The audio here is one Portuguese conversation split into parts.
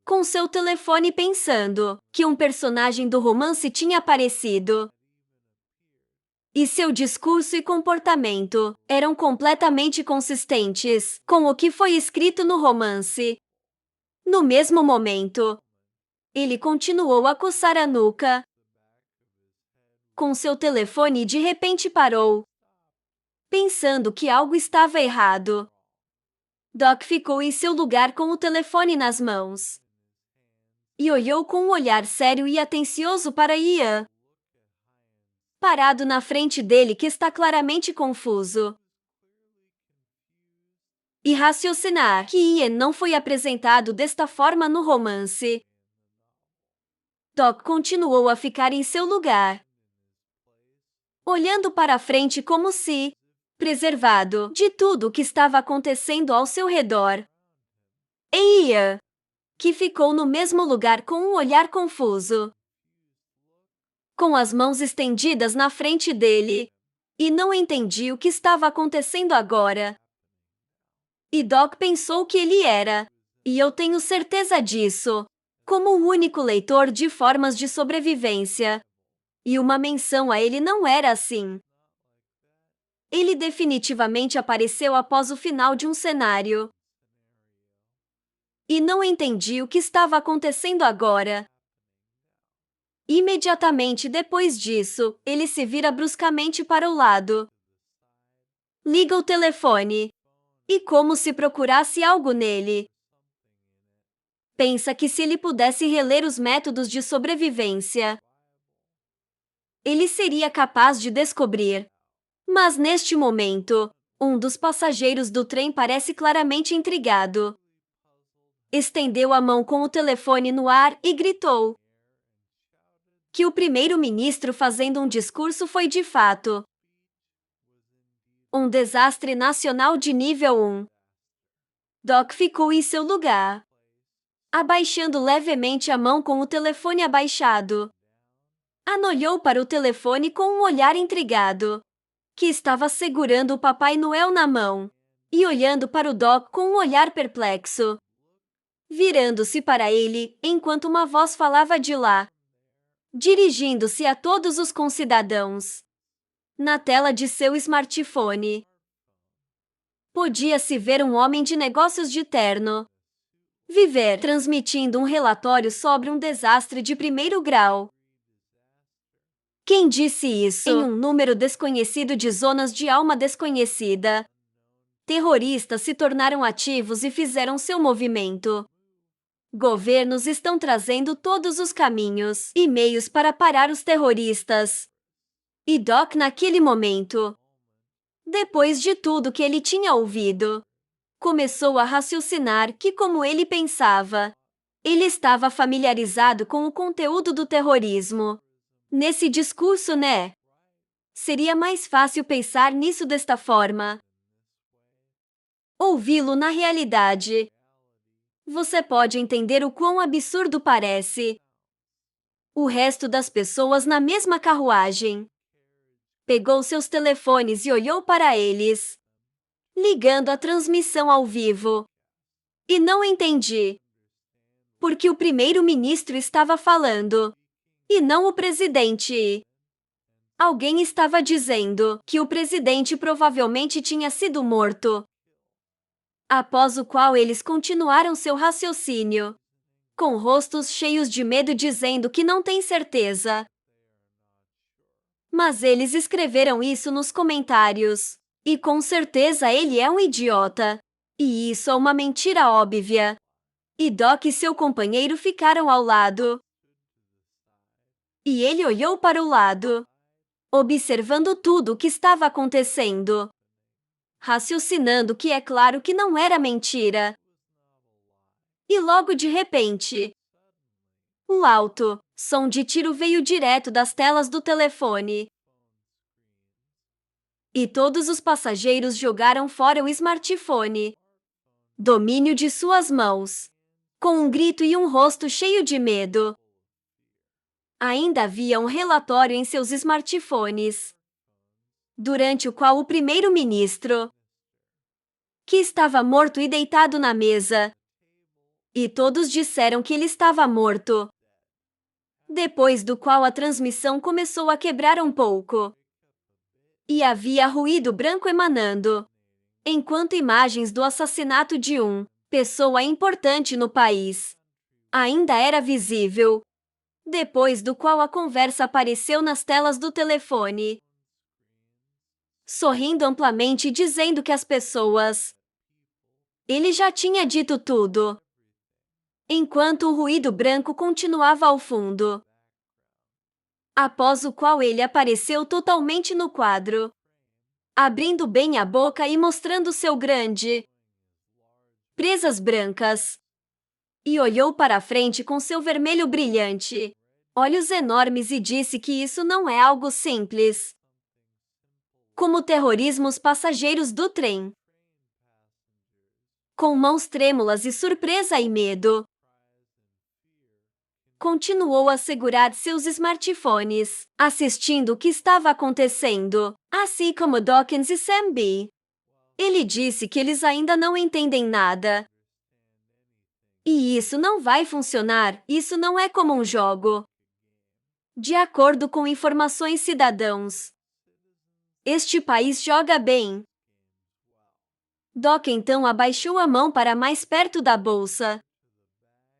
com seu telefone pensando que um personagem do romance tinha aparecido. E seu discurso e comportamento eram completamente consistentes com o que foi escrito no romance. No mesmo momento, ele continuou a coçar a nuca com seu telefone e de repente parou, pensando que algo estava errado. Doc ficou em seu lugar com o telefone nas mãos e olhou com um olhar sério e atencioso para Ian, parado na frente dele, que está claramente confuso. E raciocinar que Ian não foi apresentado desta forma no romance. Doc continuou a ficar em seu lugar, olhando para a frente como se preservado de tudo o que estava acontecendo ao seu redor. E Ian, que ficou no mesmo lugar com um olhar confuso, com as mãos estendidas na frente dele, e não entendia o que estava acontecendo agora. E Doc pensou que ele era, e eu tenho certeza disso, como o único leitor de formas de sobrevivência. E uma menção a ele não era assim. Ele definitivamente apareceu após o final de um cenário. E não entendi o que estava acontecendo agora. Imediatamente depois disso, ele se vira bruscamente para o lado. Liga o telefone. E como se procurasse algo nele. Pensa que se ele pudesse reler os métodos de sobrevivência, ele seria capaz de descobrir. Mas neste momento, um dos passageiros do trem parece claramente intrigado. Estendeu a mão com o telefone no ar e gritou que o primeiro-ministro fazendo um discurso foi de fato um desastre nacional de nível 1. Doc ficou em seu lugar, abaixando levemente a mão com o telefone abaixado. Anne olhou para o telefone com um olhar intrigado, que estava segurando o Papai Noel na mão, e olhando para o Doc com um olhar perplexo. Virando-se para ele, enquanto uma voz falava de lá, dirigindo-se a todos os concidadãos. Na tela de seu smartphone, podia-se ver um homem de negócios de terno, viver transmitindo um relatório sobre um desastre de primeiro grau. Quem disse isso? Em um número desconhecido de zonas de alma desconhecida, terroristas se tornaram ativos e fizeram seu movimento. Governos estão trazendo todos os caminhos e meios para parar os terroristas. E Doc, naquele momento, depois de tudo que ele tinha ouvido, começou a raciocinar que, como ele pensava, ele estava familiarizado com o conteúdo do terrorismo. Nesse discurso, né? Seria mais fácil pensar nisso desta forma. Ouvi-lo na realidade. Você pode entender o quão absurdo parece. O resto das pessoas na mesma carruagem pegou seus telefones e olhou para eles, ligando a transmissão ao vivo. E não entendi. Porque o primeiro-ministro estava falando, e não o presidente. Alguém estava dizendo que o presidente provavelmente tinha sido morto. Após o qual eles continuaram seu raciocínio, com rostos cheios de medo, dizendo que não têm certeza. Mas eles escreveram isso nos comentários. E com certeza ele é um idiota. E isso é uma mentira óbvia. E Doc e seu companheiro ficaram ao lado. E ele olhou para o lado, observando tudo o que estava acontecendo, raciocinando que é claro que não era mentira. E logo de repente, o alto som de tiro veio direto das telas do telefone. E todos os passageiros jogaram fora o smartphone, domínio de suas mãos, com um grito e um rosto cheio de medo. Ainda havia um relatório em seus smartphones, durante o qual o primeiro-ministro, que estava morto e deitado na mesa, e todos disseram que ele estava morto. Depois do qual a transmissão começou a quebrar um pouco. E havia ruído branco emanando. Enquanto imagens do assassinato de uma pessoa importante no país ainda era visível. Depois do qual a conversa apareceu nas telas do telefone. Sorrindo amplamente e dizendo que as pessoas. Ele já tinha dito tudo. Enquanto o ruído branco continuava ao fundo. Após o qual ele apareceu totalmente no quadro. Abrindo bem a boca e mostrando seu grande. Presas brancas. E olhou para a frente com seu vermelho brilhante. Olhos enormes e disse que isso não é algo simples. Como terrorismo os passageiros do trem. Com mãos trêmulas e surpresa e medo. Continuou a segurar seus smartphones, assistindo o que estava acontecendo, assim como Dawkins e Sam B. Ele disse que eles ainda não entendem nada. E isso não vai funcionar, isso não é como um jogo. De acordo com informações cidadãos. Este país joga bem. Doc então abaixou a mão para mais perto da bolsa.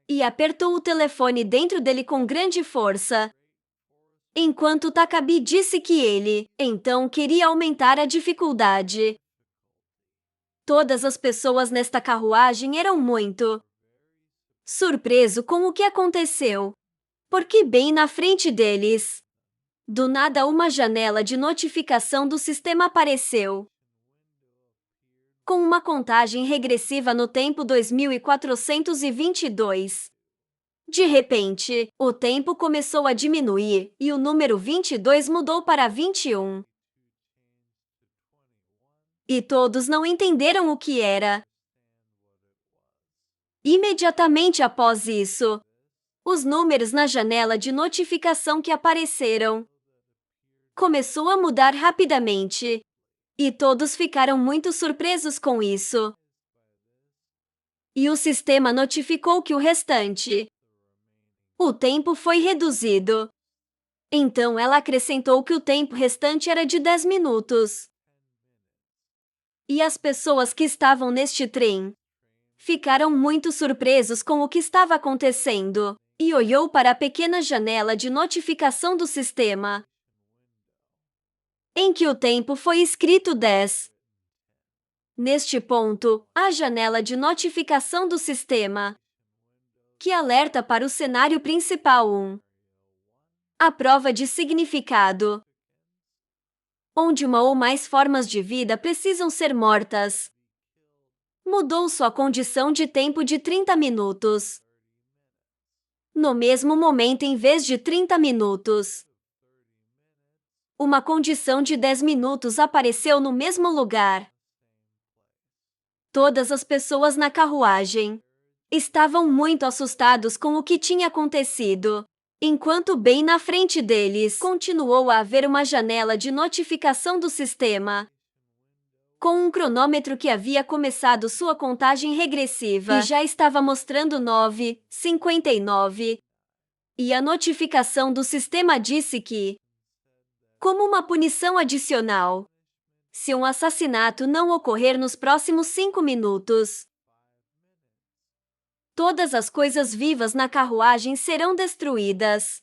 E apertou o telefone dentro dele com grande força. Enquanto Takabi disse que ele, então, queria aumentar a dificuldade. Todas as pessoas nesta carruagem eram muito surpreso com o que aconteceu. Porque bem na frente deles, do nada uma janela de notificação do sistema apareceu. Com uma contagem regressiva no tempo 2422. De repente, o tempo começou a diminuir e o número 22 mudou para 21. E todos não entenderam o que era. Imediatamente após isso, os números na janela de notificação que apareceram começou a mudar rapidamente. E todos ficaram muito surpresos com isso. E o sistema notificou que o restante. O tempo foi reduzido. Então ela acrescentou que o tempo restante era de 10 minutos. E as pessoas que estavam neste trem ficaram muito surpresos com o que estava acontecendo e olhou para a pequena janela de notificação do sistema, em que o tempo foi escrito 10. Neste ponto, a janela de notificação do sistema, que alerta para o cenário principal 1. A prova de significado, onde uma ou mais formas de vida precisam ser mortas. Mudou sua condição de tempo de 30 minutos. No mesmo momento, em vez de 30 minutos, uma condição de 10 minutos apareceu no mesmo lugar. Todas as pessoas na carruagem estavam muito assustados com o que tinha acontecido, enquanto bem na frente deles continuou a haver uma janela de notificação do sistema, com um cronômetro que havia começado sua contagem regressiva e já estava mostrando 9:59. E a notificação do sistema disse que, como uma punição adicional, se um assassinato não ocorrer nos próximos 5 minutos, todas as coisas vivas na carruagem serão destruídas.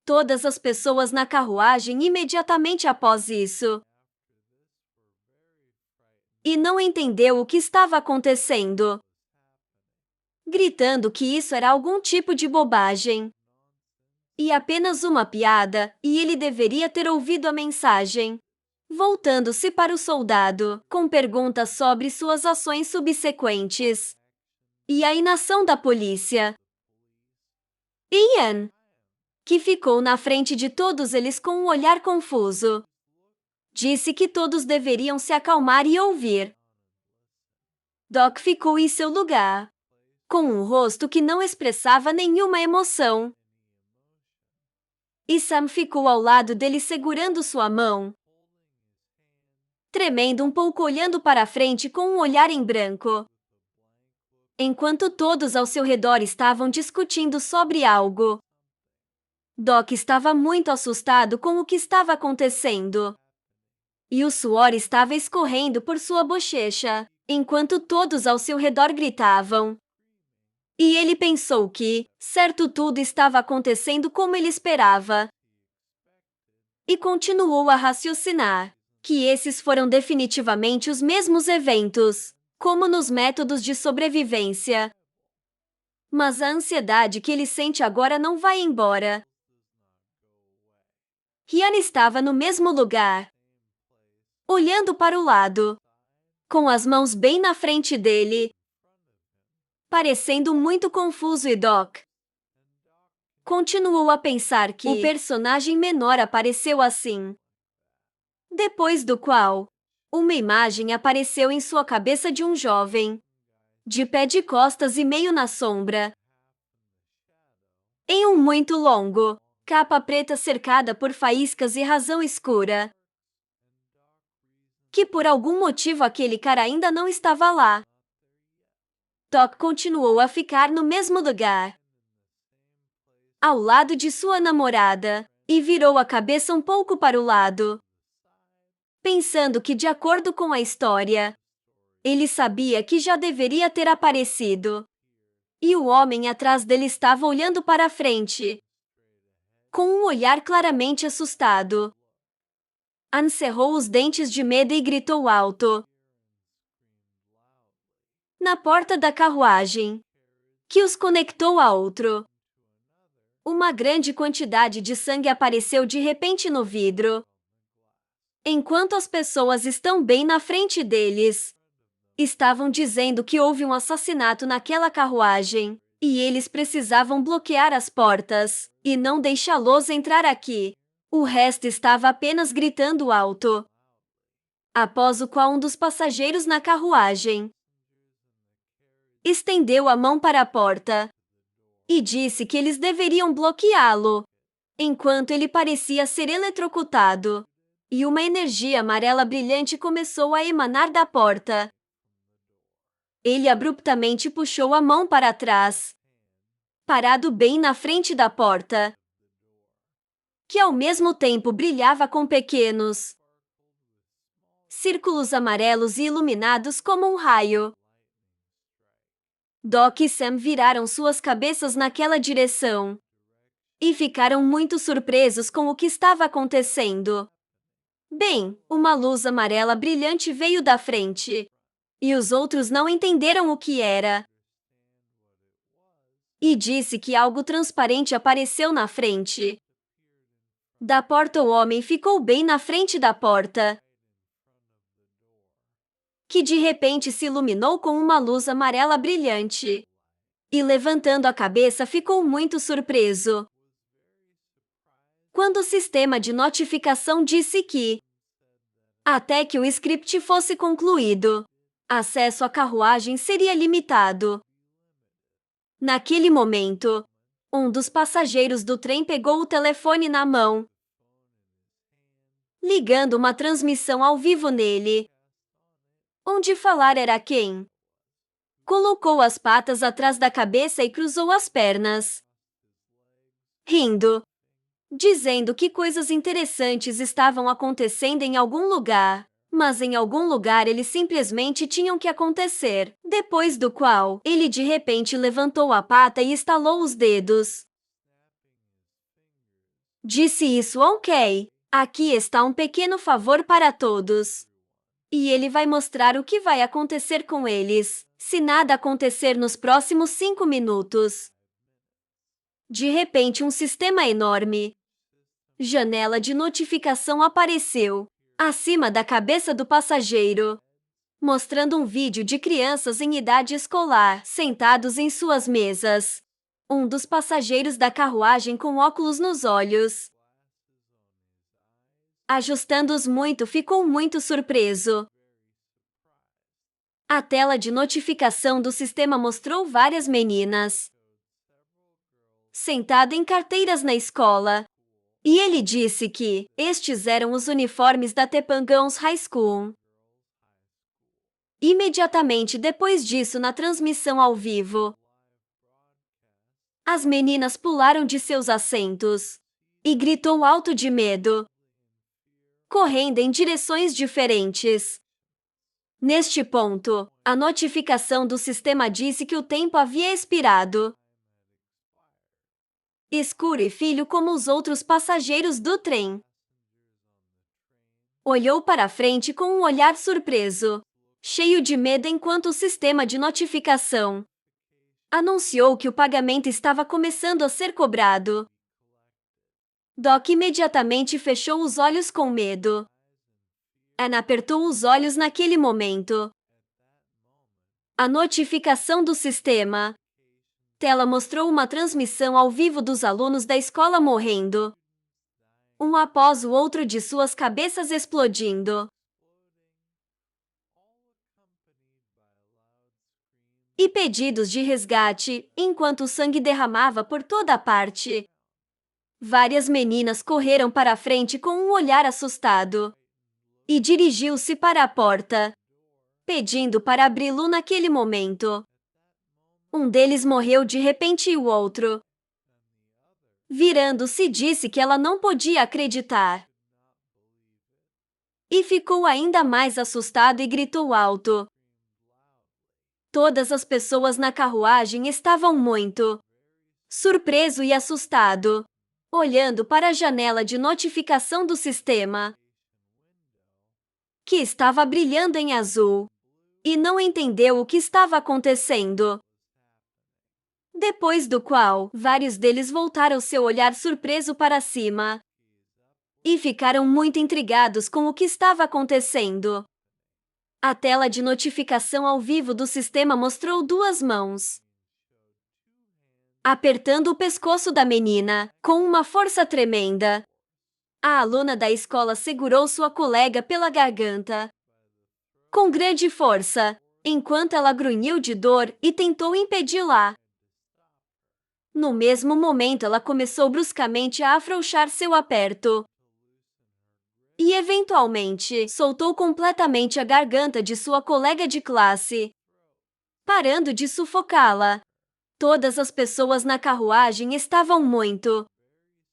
Todas as pessoas na carruagem imediatamente após isso. E não entendeu o que estava acontecendo, gritando que isso era algum tipo de bobagem e apenas uma piada, e ele deveria ter ouvido a mensagem. Voltando-se para o soldado, com perguntas sobre suas ações subsequentes e a inação da polícia. Ian, que ficou na frente de todos eles com um olhar confuso, disse que todos deveriam se acalmar e ouvir. Doc ficou em seu lugar, com um rosto que não expressava nenhuma emoção. E Sam ficou ao lado dele segurando sua mão, tremendo um pouco olhando para a frente com um olhar em branco. enquanto todos ao seu redor estavam discutindo sobre algo. Doc estava muito assustado com o que estava acontecendo. E o suor estava escorrendo por sua bochecha, enquanto todos ao seu redor gritavam. E ele pensou que, certo, tudo estava acontecendo como ele esperava. E continuou a raciocinar que esses foram definitivamente os mesmos eventos, como nos métodos de sobrevivência. Mas a ansiedade que ele sente agora não vai embora. Ryan estava no mesmo lugar, olhando para o lado, com as mãos bem na frente dele, parecendo muito confuso, e Doc continuou a pensar que o personagem menor apareceu assim. Depois do qual, uma imagem apareceu em sua cabeça de um jovem, de pé de costas e meio na sombra, em um muito longo capa preta cercada por faíscas e razão escura. Que por algum motivo aquele cara ainda não estava lá. Doc continuou a ficar no mesmo lugar, ao lado de sua namorada, e virou a cabeça um pouco para o lado, pensando que, de acordo com a história, ele sabia que já deveria ter aparecido. E o homem atrás dele estava olhando para a frente, com um olhar claramente assustado. Anne cerrou os dentes de medo e gritou alto na porta da carruagem, que os conectou a outro. Uma grande quantidade de sangue apareceu de repente no vidro, enquanto as pessoas estão bem na frente deles estavam dizendo que houve um assassinato naquela carruagem, e eles precisavam bloquear as portas e não deixá-los entrar aqui. O resto estava apenas gritando alto. Após o qual um dos passageiros na carruagem estendeu a mão para a porta e disse que eles deveriam bloqueá-lo, enquanto ele parecia ser eletrocutado, e uma energia amarela brilhante começou a emanar da porta. Ele abruptamente puxou a mão para trás, parado bem na frente da porta, que ao mesmo tempo brilhava com pequenos círculos amarelos e iluminados como um raio. Doc e Sam viraram suas cabeças naquela direção e ficaram muito surpresos com o que estava acontecendo. Bem, uma luz amarela brilhante veio da frente, e os outros não entenderam o que era. E disse que algo transparente apareceu na frente da porta. O homem ficou bem na frente da porta, que de repente se iluminou com uma luz amarela brilhante. E levantando a cabeça ficou muito surpreso quando o sistema de notificação disse que, até que o script fosse concluído, acesso à carruagem seria limitado. Naquele momento, um dos passageiros do trem pegou o telefone na mão, ligando uma transmissão ao vivo nele. Onde falar era quem? Colocou as patas atrás da cabeça e cruzou as pernas, rindo, dizendo que coisas interessantes estavam acontecendo em algum lugar, mas em algum lugar eles simplesmente tinham que acontecer, depois do qual ele de repente levantou a pata e estalou os dedos. Disse isso, ok. Aqui está um pequeno favor para todos. E ele vai mostrar o que vai acontecer com eles, se nada acontecer nos próximos 5 minutos. De repente, um sistema enorme, janela de notificação apareceu acima da cabeça do passageiro, mostrando um vídeo de crianças em idade escolar sentados em suas mesas. Um dos passageiros da carruagem com óculos nos olhos, ajustando-os muito, ficou muito surpreso. A tela de notificação do sistema mostrou várias meninas sentadas em carteiras na escola. E ele disse que estes eram os uniformes da Teppan Girls High School. Imediatamente depois disso, na transmissão ao vivo, as meninas pularam de seus assentos e gritou alto de medo, correndo em direções diferentes. Neste ponto, a notificação do sistema disse que o tempo havia expirado. Escuro e filho, como os outros passageiros do trem, olhou para frente com um olhar surpreso, cheio de medo, enquanto o sistema de notificação anunciou que o pagamento estava começando a ser cobrado. Doc imediatamente fechou os olhos com medo. Anne apertou os olhos naquele momento. A notificação do sistema. Tela mostrou uma transmissão ao vivo dos alunos da escola morrendo, um após o outro, de suas cabeças explodindo, e pedidos de resgate, enquanto o sangue derramava por toda parte. Várias meninas correram para a frente com um olhar assustado e dirigiu-se para a porta, pedindo para abri-lo naquele momento. Um deles morreu de repente e o outro, virando-se, disse que ela não podia acreditar. E ficou ainda mais assustado e gritou alto. Todas as pessoas na carruagem estavam muito surpreso e assustado, olhando para a janela de notificação do sistema, que estava brilhando em azul, e não entendeu o que estava acontecendo. Depois do qual, vários deles voltaram seu olhar surpreso para cima e ficaram muito intrigados com o que estava acontecendo. A tela de notificação ao vivo do sistema mostrou duas mãos apertando o pescoço da menina, com uma força tremenda. A aluna da escola segurou sua colega pela garganta com grande força, enquanto ela grunhiu de dor e tentou impedi-la. No mesmo momento, ela começou bruscamente a afrouxar seu aperto e, eventualmente, soltou completamente a garganta de sua colega de classe, parando de sufocá-la. Todas as pessoas na carruagem estavam muito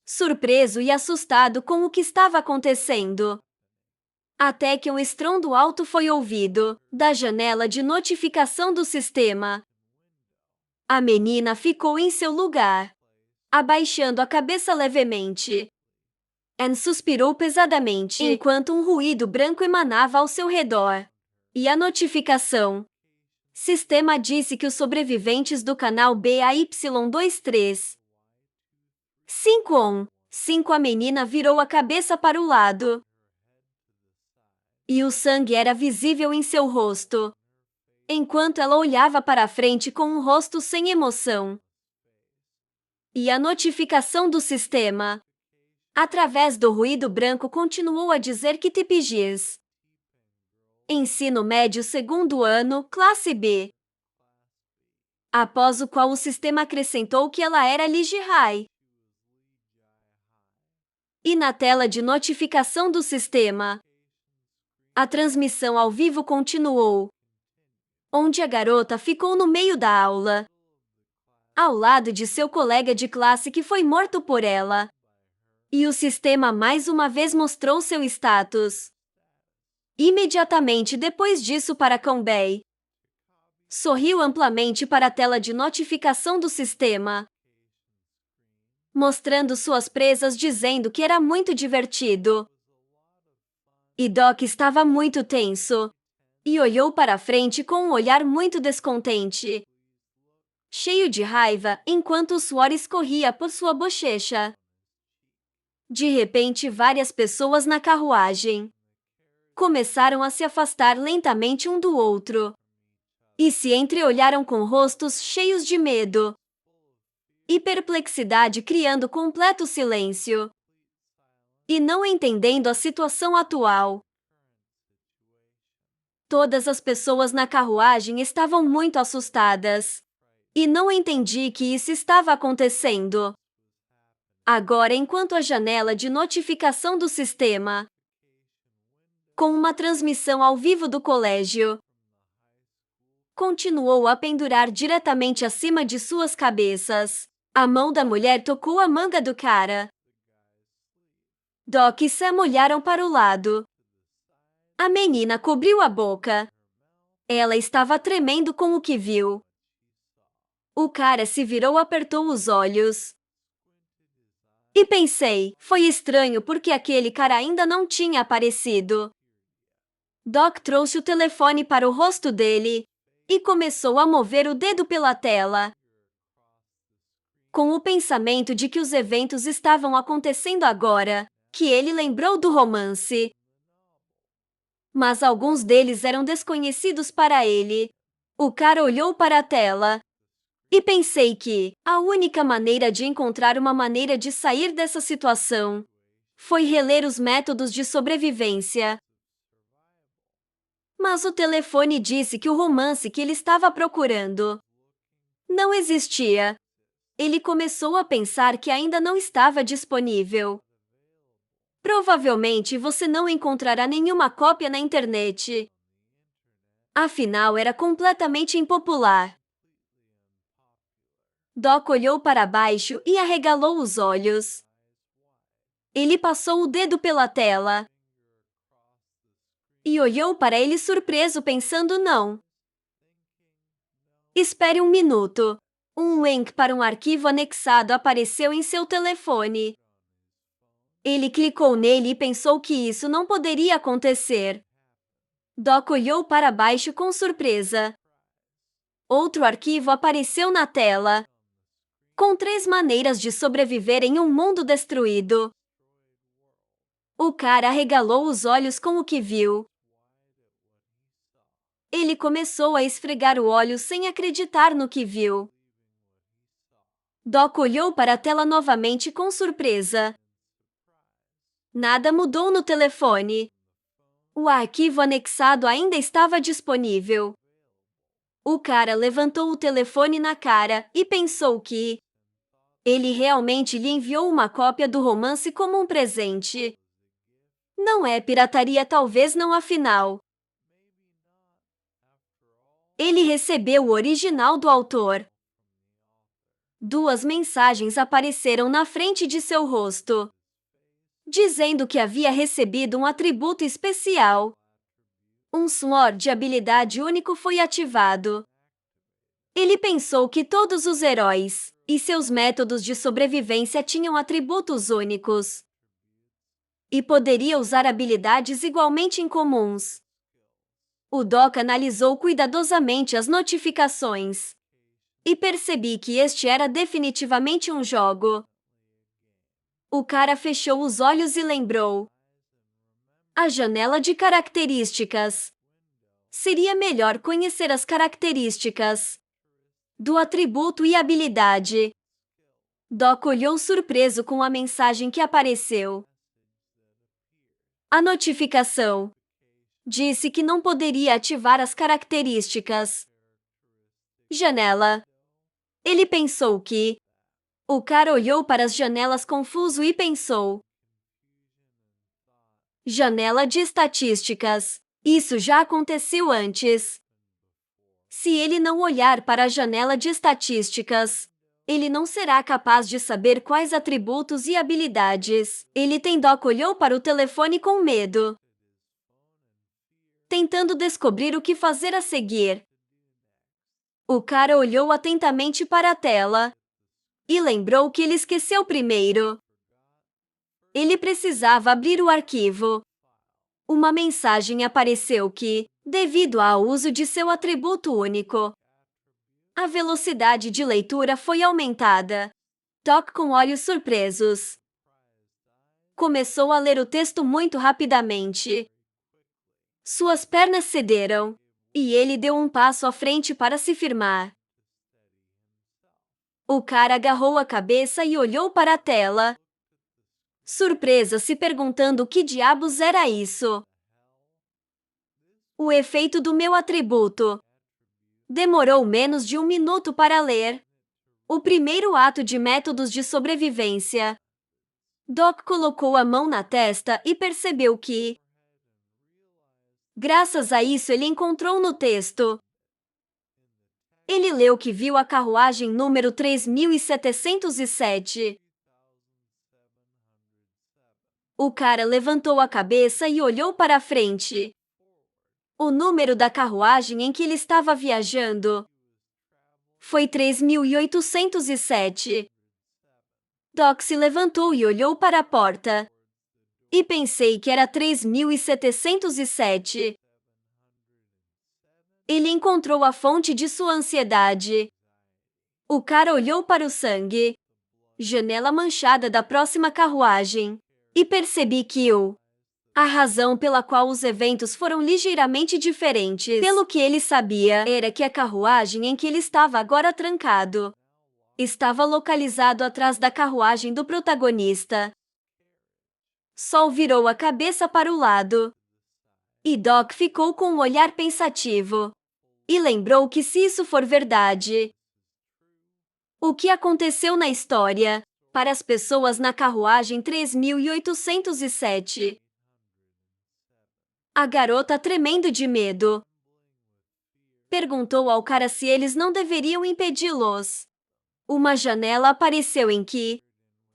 surpreso e assustado com o que estava acontecendo. Até que um estrondo alto foi ouvido da janela de notificação do sistema. A menina ficou em seu lugar, abaixando a cabeça levemente. Anne suspirou pesadamente enquanto um ruído branco emanava ao seu redor. E a notificação. Sistema disse que os sobreviventes do canal BAY23 5 a menina virou a cabeça para o lado e o sangue era visível em seu rosto, enquanto ela olhava para a frente com um rosto sem emoção. E a notificação do sistema, através do ruído branco, continuou a dizer que TPGs. Ensino médio segundo ano, classe B. Após o qual o sistema acrescentou que ela era Ligi High. E na tela de notificação do sistema, a transmissão ao vivo continuou, onde a garota ficou no meio da aula, ao lado de seu colega de classe que foi morto por ela. E o sistema mais uma vez mostrou seu status. Imediatamente depois disso, para Conbay sorriu amplamente para a tela de notificação do sistema, mostrando suas presas, dizendo que era muito divertido. E Doc estava muito tenso e olhou para a frente com um olhar muito descontente, cheio de raiva, enquanto o suor escorria por sua bochecha. De repente, várias pessoas na carruagem começaram a se afastar lentamente um do outro e se entreolharam com rostos cheios de medo e perplexidade, criando completo silêncio e não entendendo a situação atual. Todas as pessoas na carruagem estavam muito assustadas e não entendi que isso estava acontecendo. Agora, enquanto a janela de notificação do sistema, com uma transmissão ao vivo do colégio, continuou a pendurar diretamente acima de suas cabeças. A mão da mulher tocou a manga do cara. Doc e Sam olharam para o lado. A menina cobriu a boca. Ela estava tremendo com o que viu. O cara se virou e apertou os olhos. E pensei, foi estranho porque aquele cara ainda não tinha aparecido. Doc trouxe o telefone para o rosto dele e começou a mover o dedo pela tela, com o pensamento de que os eventos estavam acontecendo agora, que ele lembrou do romance. Mas alguns deles eram desconhecidos para ele. O cara olhou para a tela. E pensei que a única maneira de encontrar uma maneira de sair dessa situação foi reler os métodos de sobrevivência. Mas o telefone disse que o romance que ele estava procurando não existia. Ele começou a pensar que ainda não estava disponível. Provavelmente você não encontrará nenhuma cópia na internet. Afinal, era completamente impopular. Doc olhou para baixo e arregalou os olhos. Ele passou o dedo pela tela e olhou para ele surpreso, pensando não. Espere um minuto. Um link para um arquivo anexado apareceu em seu telefone. Ele clicou nele e pensou que isso não poderia acontecer. Doc olhou para baixo com surpresa. Outro arquivo apareceu na tela, com 3 maneiras de sobreviver em um mundo destruído. O cara arregalou os olhos com o que viu. Ele começou a esfregar o olho sem acreditar no que viu. Doc olhou para a tela novamente com surpresa. Nada mudou no telefone. O arquivo anexado ainda estava disponível. O cara levantou o telefone na cara e pensou que ele realmente lhe enviou uma cópia do romance como um presente. Não é pirataria, talvez não, afinal. Ele recebeu o original do autor. 2 mensagens apareceram na frente de seu rosto, dizendo que havia recebido um atributo especial. Um sword de habilidade único foi ativado. Ele pensou que todos os heróis e seus métodos de sobrevivência tinham atributos únicos e poderia usar habilidades igualmente incomuns. O Doc analisou cuidadosamente as notificações e percebi que este era definitivamente um jogo. O cara fechou os olhos e lembrou. A janela de características. Seria melhor conhecer as características do atributo e habilidade. Doc olhou surpreso com a mensagem que apareceu. A notificação disse que não poderia ativar as características. Janela. Ele pensou que... O cara olhou para as janelas confuso e pensou. Janela de estatísticas. Isso já aconteceu antes. Se ele não olhar para a janela de estatísticas, ele não será capaz de saber quais atributos e habilidades ele tem. Doc olhou para o telefone com medo, tentando descobrir o que fazer a seguir. O cara olhou atentamente para a tela e lembrou que ele esqueceu primeiro. Ele precisava abrir o arquivo. Uma mensagem apareceu que, devido ao uso de seu atributo único, a velocidade de leitura foi aumentada. Doc, com olhos surpresos, começou a ler o texto muito rapidamente. Suas pernas cederam e ele deu um passo à frente para se firmar. O cara agarrou a cabeça e olhou para a tela, surpresa, se perguntando o que diabos era isso. O efeito do meu atributo. Demorou menos de 1 minuto para ler. O primeiro ato de métodos de sobrevivência. Doc colocou a mão na testa e percebeu que, graças a isso, ele encontrou no texto Ele leu que viu a carruagem número 3707. O cara levantou a cabeça e olhou para a frente. O número da carruagem em que ele estava viajando foi 3807. Doc se levantou e olhou para a porta. E pensei que era 3707. Ele encontrou a fonte de sua ansiedade. O cara olhou para o sangue, janela manchada da próxima carruagem, e percebi que a razão pela qual os eventos foram ligeiramente diferentes, pelo que ele sabia, era que a carruagem em que ele estava agora trancado estava localizado atrás da carruagem do protagonista. Sol virou a cabeça para o lado. E Doc ficou com um olhar pensativo. E lembrou que se isso for verdade, o que aconteceu na história, para as pessoas na carruagem 3807. A garota, tremendo de medo, perguntou ao cara se eles não deveriam impedi-los. Uma janela apareceu em que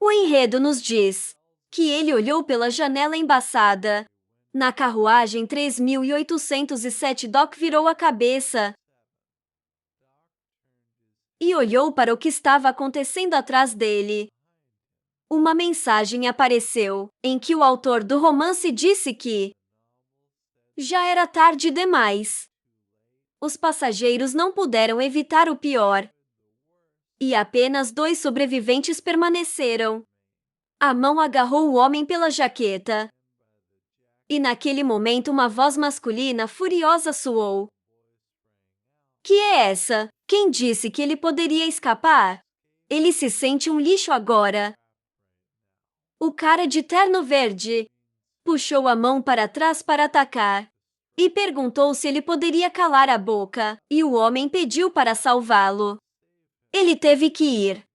o enredo nos diz que ele olhou pela janela embaçada. Na carruagem 3807, Doc virou a cabeça e olhou para o que estava acontecendo atrás dele. Uma mensagem apareceu, em que o autor do romance disse que já era tarde demais. Os passageiros não puderam evitar o pior. E apenas 2 sobreviventes permaneceram. A mão agarrou o homem pela jaqueta. E naquele momento uma voz masculina furiosa soou. Que é essa? Quem disse que ele poderia escapar? Ele se sente um lixo agora. O cara de terno verde puxou a mão para trás para atacar e perguntou se ele poderia calar a boca, e o homem pediu para salvá-lo. Ele teve que ir.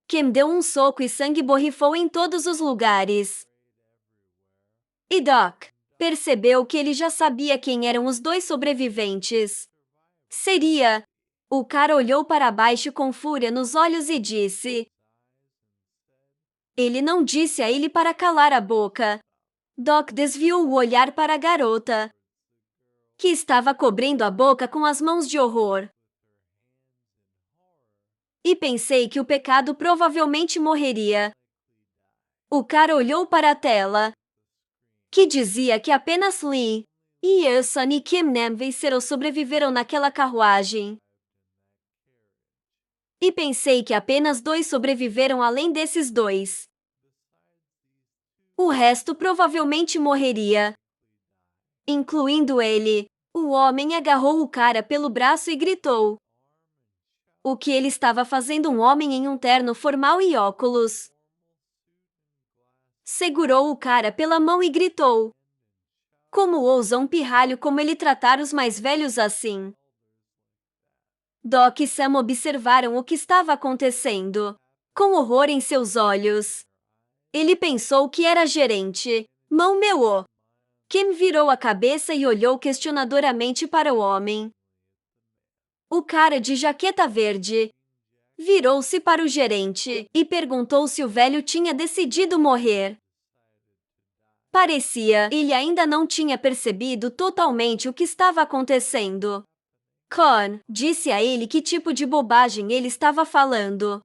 Kim deu um soco e sangue borrifou em todos os lugares. E Doc percebeu que ele já sabia quem eram os 2 sobreviventes. Seria. O cara olhou para baixo com fúria nos olhos e disse. Ele não disse a ele para calar a boca. Doc desviou o olhar para a garota, que estava cobrindo a boca com as mãos de horror. E pensei que o pecado provavelmente morreria. O cara olhou para a tela, que dizia que apenas Lee e Sun e Kim Nam venceram sobreviveram naquela carruagem. E pensei que apenas 2 sobreviveram além desses 2. O resto provavelmente morreria, incluindo ele. O homem agarrou o cara pelo braço e gritou. O que ele estava fazendo? Um homem em um terno formal e óculos segurou o cara pela mão e gritou. Como ousa um pirralho como ele tratar os mais velhos assim? Doc e Sam observaram o que estava acontecendo, com horror em seus olhos. Ele pensou que era gerente. Mão meou. Kim virou a cabeça e olhou questionadoramente para o homem. O cara de jaqueta verde virou-se para o gerente e perguntou se o velho tinha decidido morrer. Parecia ele ainda não tinha percebido totalmente o que estava acontecendo. Con disse a ele que tipo de bobagem ele estava falando.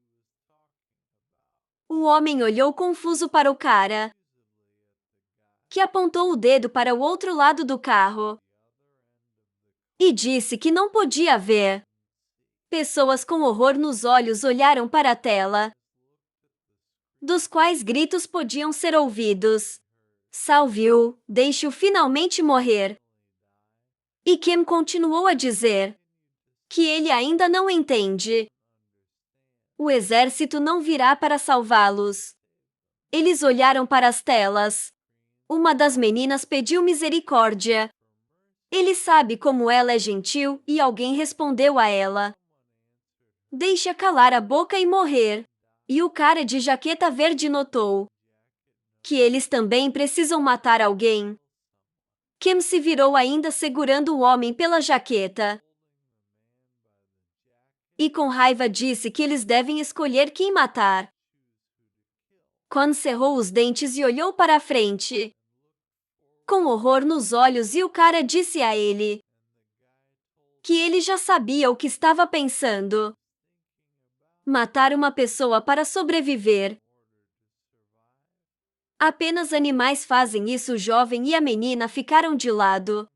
O homem olhou confuso para o cara, que apontou o dedo para o outro lado do carro e disse que não podia ver. Pessoas com horror nos olhos olharam para a tela, dos quais gritos podiam ser ouvidos. Salve-o, deixe-o finalmente morrer. E Kim continuou a dizer que ele ainda não entende. O exército não virá para salvá-los. Eles olharam para as telas. Uma das meninas pediu misericórdia. Ele sabe como ela é gentil e alguém respondeu a ela. Deixa calar a boca e morrer. E o cara de jaqueta verde notou que eles também precisam matar alguém. Kim se virou ainda segurando o homem pela jaqueta. e com raiva disse que eles devem escolher quem matar. Quan cerrou os dentes e olhou para a frente, com horror nos olhos, e o cara disse a ele que ele já sabia o que estava pensando: matar uma pessoa para sobreviver. Apenas animais fazem isso. O jovem e a menina ficaram de lado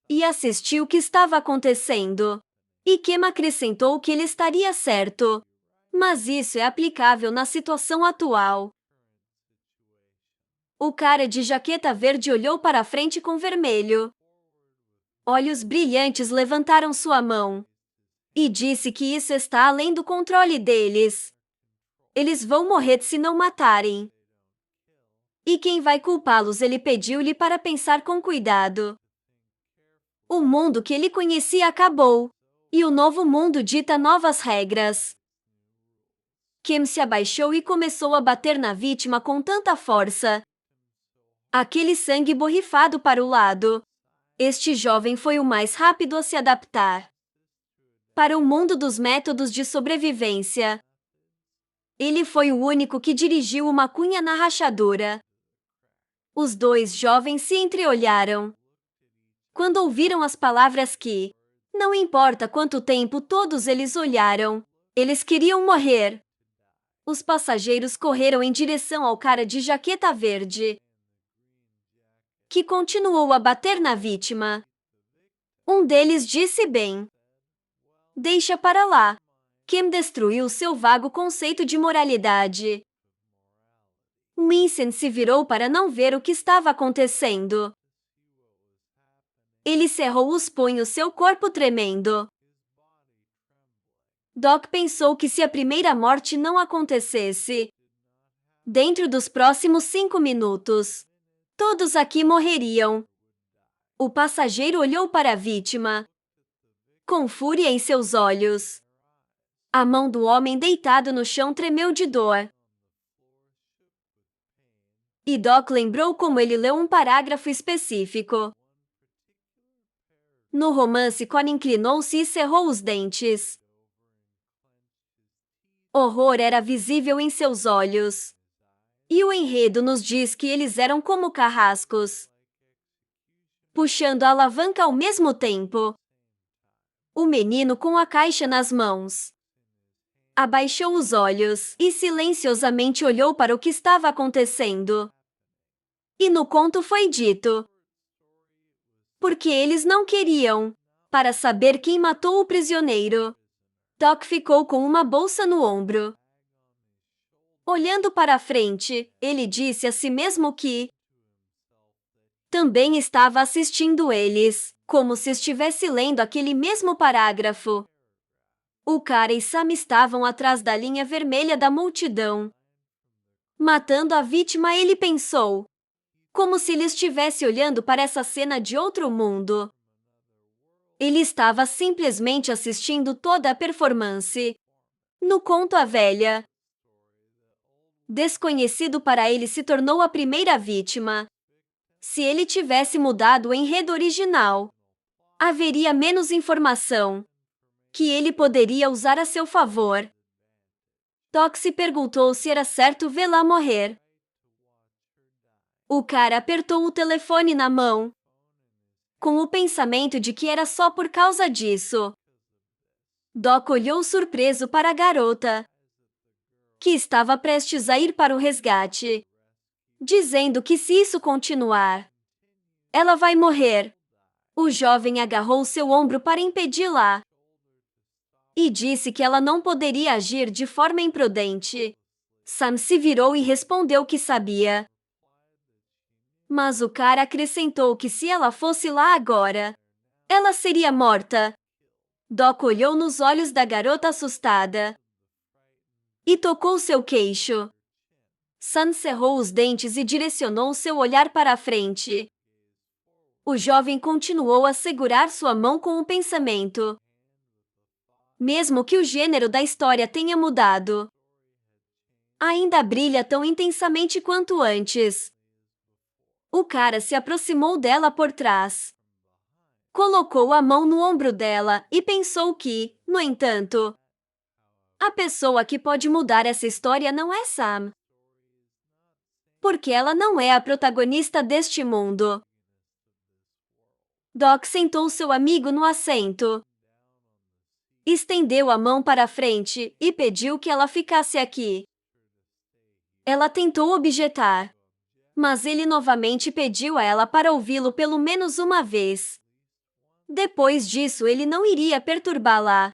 e assistiu o que estava acontecendo. E Kim acrescentou que ele estaria certo, mas isso é aplicável na situação atual. O cara de jaqueta verde olhou para a frente com vermelho. Olhos brilhantes levantaram sua mão e disse que isso está além do controle deles. Eles vão morrer se não matarem. E quem vai culpá-los? Ele pediu-lhe para pensar com cuidado. O mundo que ele conhecia acabou, e o novo mundo dita novas regras. Kim se abaixou e começou a bater na vítima com tanta força. Aquele sangue borrifado para o lado. Este jovem foi o mais rápido a se adaptar para o mundo dos métodos de sobrevivência. Ele foi o único que dirigiu uma cunha na rachadura. Os dois jovens se entreolharam quando ouviram as palavras que, não importa quanto tempo, todos eles olharam. Eles queriam morrer. Os passageiros correram em direção ao cara de jaqueta verde, que continuou a bater na vítima. Um deles disse: bem, deixa para lá. Kim destruiu seu vago conceito de moralidade. Vincent se virou para não ver o que estava acontecendo. Ele cerrou os punhos, seu corpo tremendo. Doc pensou que se a primeira morte não acontecesse dentro dos próximos 5 minutos, todos aqui morreriam. O passageiro olhou para a vítima com fúria em seus olhos. A mão do homem deitado no chão tremeu de dor. E Doc lembrou como ele leu um parágrafo específico no romance. Con inclinou-se e cerrou os dentes. Horror era visível em seus olhos. E o enredo nos diz que eles eram como carrascos, puxando a alavanca ao mesmo tempo. O menino, com a caixa nas mãos, abaixou os olhos e silenciosamente olhou para o que estava acontecendo. E no conto foi dito: porque eles não queriam, para saber quem matou o prisioneiro. Doc ficou com uma bolsa no ombro. Olhando para a frente, ele disse a si mesmo que também estava assistindo eles, como se estivesse lendo aquele mesmo parágrafo. O cara e Sam estavam atrás da linha vermelha da multidão, matando a vítima. Ele pensou, como se ele estivesse olhando para essa cena de outro mundo. Ele estava simplesmente assistindo toda a performance. No conto, a velha, desconhecido para ele, se tornou a primeira vítima. Se ele tivesse mudado o enredo original, haveria menos informação que ele poderia usar a seu favor. Doc se perguntou se era certo vê-la morrer. O cara apertou o telefone na mão, com o pensamento de que era só por causa disso. Doc olhou surpreso para a garota, que estava prestes a ir para o resgate, dizendo que se isso continuar, ela vai morrer. O jovem agarrou seu ombro para impedi-la e disse que ela não poderia agir de forma imprudente. Sam se virou e respondeu que sabia. Mas o cara acrescentou que se ela fosse lá agora, ela seria morta. Doc olhou nos olhos da garota assustada e tocou seu queixo. Sam cerrou os dentes e direcionou seu olhar para a frente. O jovem continuou a segurar sua mão com o pensamento. Mesmo que o gênero da história tenha mudado, ainda brilha tão intensamente quanto antes. O cara se aproximou dela por trás, colocou a mão no ombro dela e pensou que, no entanto, a pessoa que pode mudar essa história não é Sam. Porque ela não é a protagonista deste mundo. Doc sentou seu amigo no assento. Estendeu a mão para a frente e pediu que ela ficasse aqui. Ela tentou objetar, mas ele novamente pediu a ela para ouvi-lo pelo menos uma vez. Depois disso, ele não iria perturbá-la.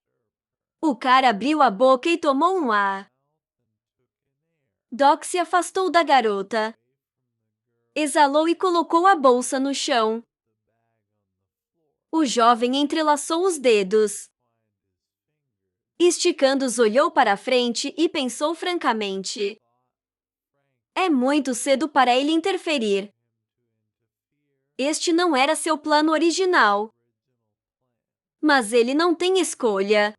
O cara abriu a boca e tomou um ar. Doc se afastou da garota. Exalou e colocou a bolsa no chão. O jovem entrelaçou os dedos. Esticando-os, olhou para a frente e pensou francamente. É muito cedo para ele interferir. Este não era seu plano original. Mas ele não tem escolha.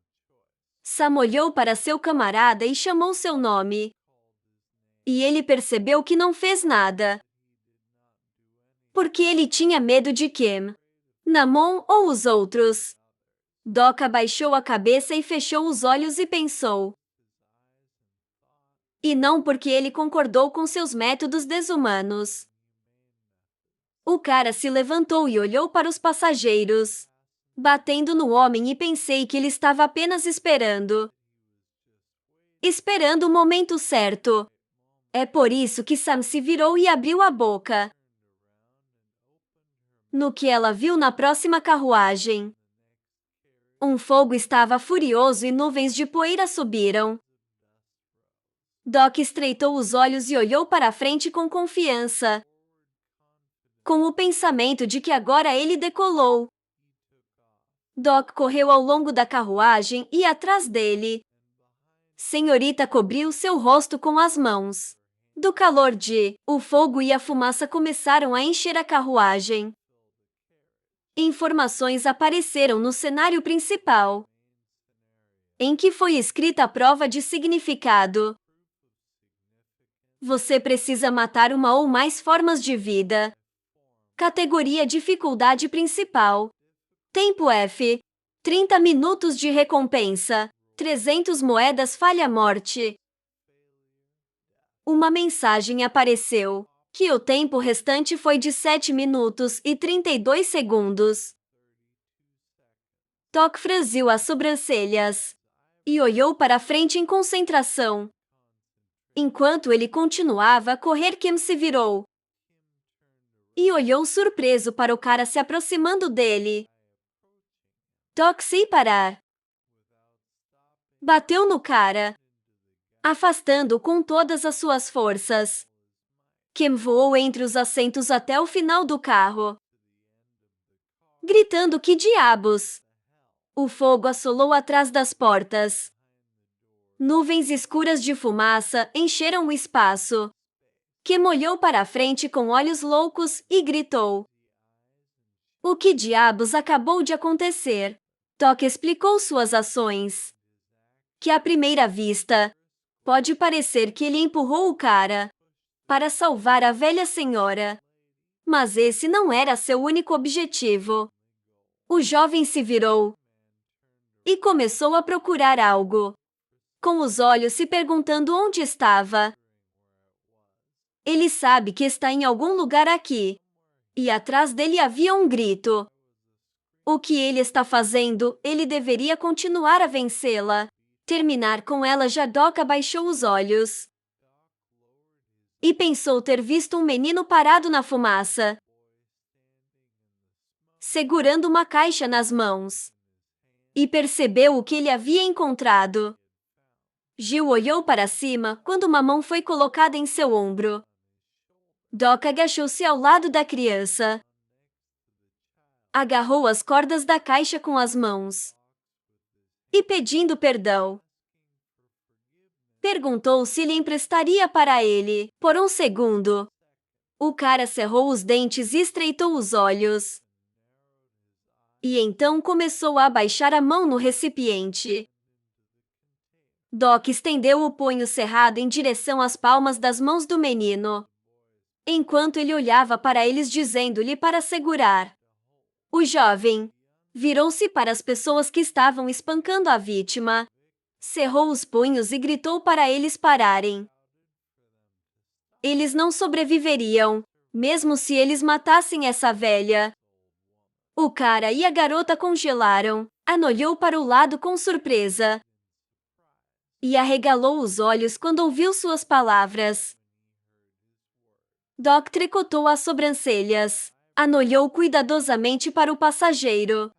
Sam olhou para seu camarada e chamou seu nome. E ele percebeu que não fez nada. Porque ele tinha medo de Kim, Namon ou os outros. Doc abaixou a cabeça e fechou os olhos e pensou. E não porque ele concordou com seus métodos desumanos. O cara se levantou e olhou para os passageiros, batendo no homem, e pensei que ele estava apenas esperando. Esperando o momento certo. É por isso que Sam se virou e abriu a boca. No que ela viu na próxima carruagem, um fogo estava furioso e nuvens de poeira subiram. Doc estreitou os olhos e olhou para a frente com confiança, com o pensamento de que agora ele decolou. Doc correu ao longo da carruagem e atrás dele. Senhorita cobriu seu rosto com as mãos. Do calor o fogo e a fumaça começaram a encher a carruagem. Informações apareceram no cenário principal, em que foi escrita a prova de significado. Você precisa matar uma ou mais formas de vida. Categoria dificuldade principal. Tempo F. 30 minutos de recompensa. 300 moedas falha-morte. Uma mensagem apareceu, que o tempo restante foi de 7 minutos e 32 segundos. Doc franziu as sobrancelhas e olhou para a frente em concentração. Enquanto ele continuava a correr, Kim se virou e olhou surpreso para o cara se aproximando dele. Doc, sem parar, bateu no cara, afastando-o com todas as suas forças. Kim voou entre os assentos até o final do carro, gritando: que diabos! O fogo assolou atrás das portas. Nuvens escuras de fumaça encheram o espaço. Kim olhou para a frente com olhos loucos e gritou: o que diabos acabou de acontecer? Doc explicou suas ações. Que à primeira vista, pode parecer que ele empurrou o cara para salvar a velha senhora. Mas esse não era seu único objetivo. O jovem se virou e começou a procurar algo, com os olhos se perguntando onde estava. Ele sabe que está em algum lugar aqui. E atrás dele havia um grito. O que ele está fazendo? Ele deveria continuar a vencê-la. Terminar com ela já. Doc abaixou os olhos e pensou ter visto um menino parado na fumaça, segurando uma caixa nas mãos. E percebeu o que ele havia encontrado. Gil olhou para cima quando uma mão foi colocada em seu ombro. Doc agachou-se ao lado da criança. Agarrou as cordas da caixa com as mãos e, pedindo perdão, perguntou se lhe emprestaria para ele. Por um segundo, o cara cerrou os dentes e estreitou os olhos. E então começou a abaixar a mão no recipiente. Doc estendeu o punho cerrado em direção às palmas das mãos do menino, enquanto ele olhava para eles, dizendo-lhe para segurar. O jovem Virou-se para as pessoas que estavam espancando a vítima, cerrou os punhos e gritou para eles pararem. Eles não sobreviveriam, mesmo se eles matassem essa velha. O cara e a garota congelaram. Anne olhou para o lado com surpresa e arregalou os olhos quando ouviu suas palavras. Doc tricotou as sobrancelhas. Anne olhou cuidadosamente para o passageiro.